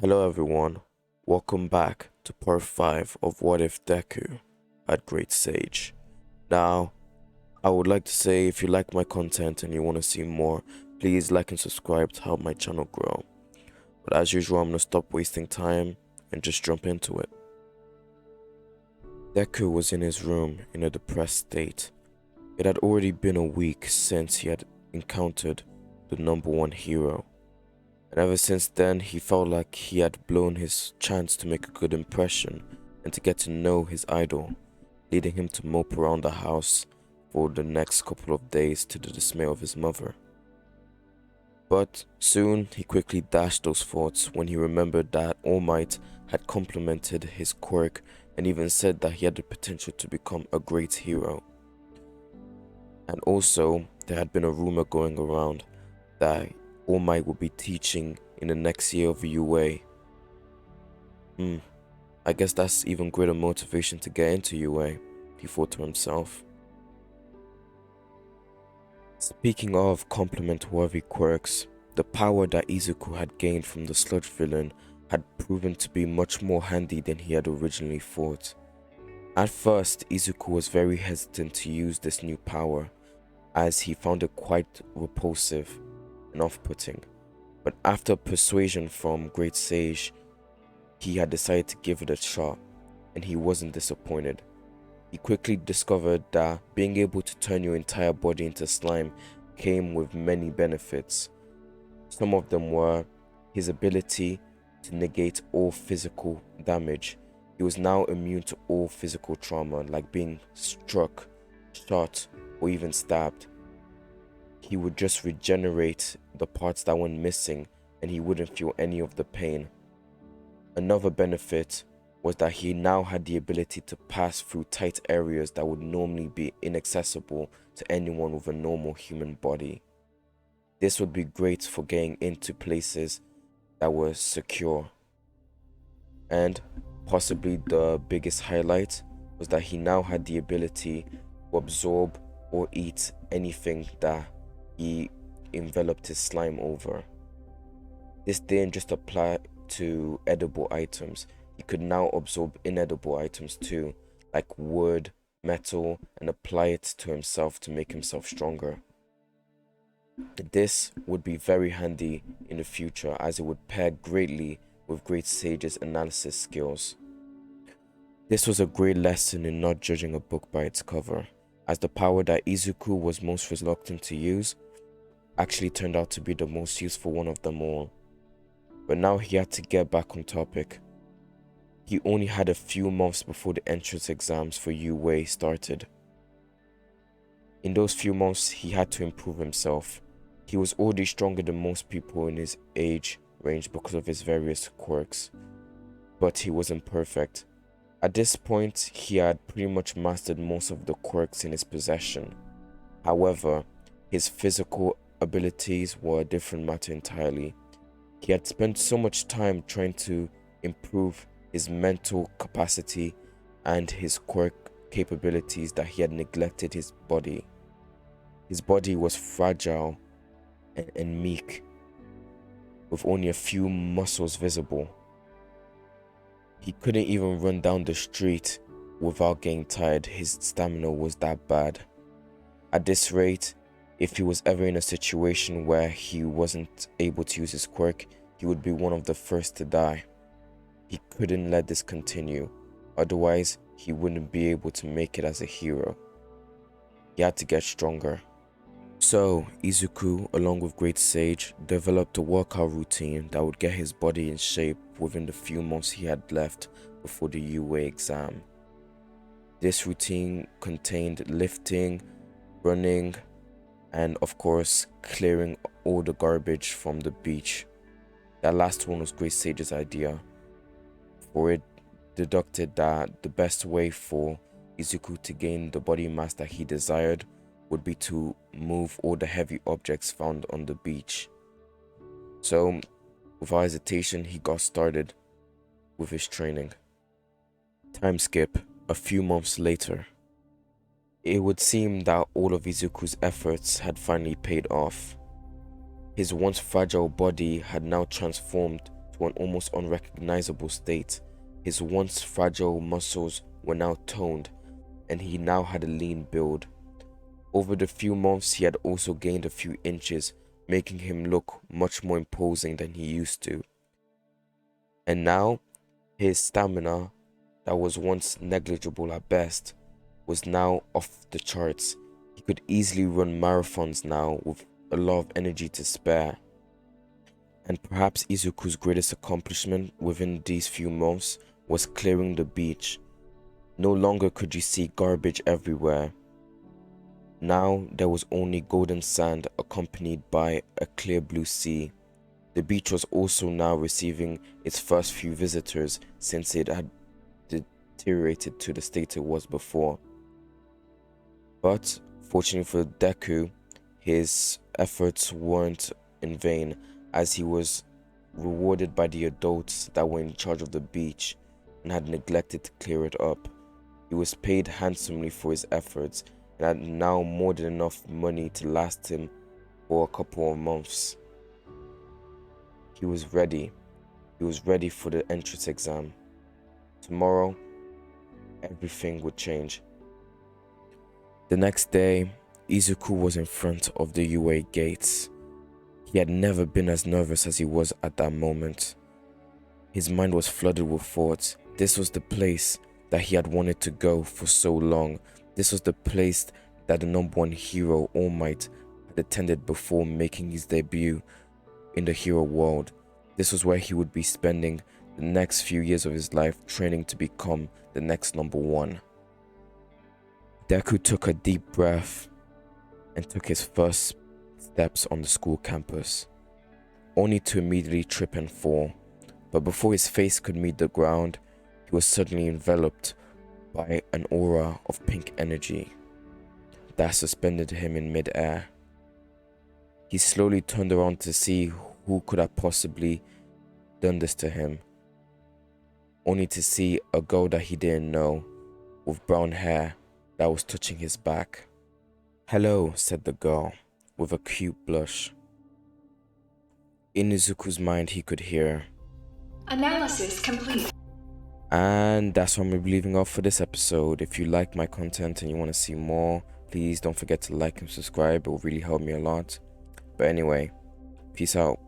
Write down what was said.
Hello everyone, welcome back to part 5 of What If Deku at Great Sage. Now, I would like to say if you like my content and you want to see more, please like and subscribe to help my channel grow. But as usual, I'm going to stop wasting time and just jump into it. Deku was in his room in a depressed state. It had already been a week since he had encountered the number one hero. And ever since then, he felt like he had blown his chance to make a good impression and to get to know his idol, leading him to mope around the house for the next couple of days to the dismay of his mother. But soon, he quickly dashed those thoughts when he remembered that All Might had complimented his quirk and even said that he had the potential to become a great hero. And also, there had been a rumor going around that All Might will be teaching in the next year of UA. I guess that's even greater motivation to get into UA, he thought to himself. Speaking of compliment-worthy quirks, the power that Izuku had gained from the sludge villain had proven to be much more handy than he had originally thought. At first, Izuku was very hesitant to use this new power, as he found it quite repulsive and off-putting. But after persuasion from Great Sage, he had decided to give it a shot, and he wasn't disappointed. He quickly discovered that being able to turn your entire body into slime came with many benefits. Some of them were his ability to negate all physical damage. He was now immune to all physical trauma, like being struck, shot, or even stabbed. He would just regenerate the parts that went missing and he wouldn't feel any of the pain. Another benefit was that he now had the ability to pass through tight areas that would normally be inaccessible to anyone with a normal human body. This would be great for getting into places that were secure. And possibly the biggest highlight was that he now had the ability to absorb or eat anything that he enveloped his slime over. This didn't just apply to edible items. He could now absorb inedible items too, like wood, metal, and apply it to himself to make himself stronger. This would be very handy in the future, as it would pair greatly with Great Sage's analysis skills. This was a great lesson in not judging a book by its cover, as the power that Izuku was most reluctant to use actually turned out to be the most useful one of them all. But now he had to get back on topic. He only had a few months before the entrance exams for UA started. In those few months, he had to improve himself. He was already stronger than most people in his age range because of his various quirks, but he wasn't perfect. At this point, he had pretty much mastered most of the quirks in his possession. However, his physical abilities were a different matter entirely. He had spent so much time trying to improve his mental capacity and his quirk capabilities that he had neglected his body. His body was fragile and meek, with only a few muscles visible. He couldn't even run down the street without getting tired. His stamina was that bad. At this rate, if he was ever in a situation where he wasn't able to use his quirk, he would be one of the first to die. He couldn't let this continue, otherwise he wouldn't be able to make it as a hero. He had to get stronger. So, Izuku, along with Great Sage, developed a workout routine that would get his body in shape within the few months he had left before the UA exam. This routine contained lifting, running, and of course, clearing all the garbage from the beach. That last one was Great Sage's idea, for it deducted that the best way for Izuku to gain the body mass that he desired would be to move all the heavy objects found on the beach. So, without hesitation, he got started with his training. Time skip, a few months later. It would seem that all of Izuku's efforts had finally paid off. His once fragile body had now transformed to to an almost unrecognizable state. His once fragile muscles were now toned, and he now had a lean build. Over the few months, he had also gained a few inches, making him look much more imposing than he used to. And now, his stamina, that was once negligible at best, was now off the charts. He could easily run marathons now with a lot of energy to spare. And perhaps Izuku's greatest accomplishment within these few months was clearing the beach. No longer could you see garbage everywhere. Now there was only golden sand accompanied by a clear blue sea. The beach was also now receiving its first few visitors since it had deteriorated to the state it was before. But fortunately for Deku, his efforts weren't in vain, as he was rewarded by the adults that were in charge of the beach and had neglected to clear it up. He was paid handsomely for his efforts and had now more than enough money to last him for a couple of months. He was ready. He was ready for the entrance exam. Tomorrow, everything would change. The next day, Izuku was in front of the UA gates. He had never been as nervous as he was at that moment. His mind was flooded with thoughts. This was the place that he had wanted to go for so long. This was the place that the number one hero, All Might, had attended before making his debut in the hero world. This was where he would be spending the next few years of his life training to become the next number one. Deku took a deep breath and took his first steps on the school campus, only to immediately trip and fall. But before his face could meet the ground, he was suddenly enveloped by an aura of pink energy that suspended him in mid-air. He slowly turned around to see who could have possibly done this to him, only to see a girl that he didn't know with brown hair that was touching his back. "Hello," said the girl with a cute blush. In Izuku's mind, he could hear, "Analysis complete." And that's what I'm going to be leaving off for this episode. If you like my content and you want to see more, please don't forget to like and subscribe. It will really help me a lot. But anyway, peace out.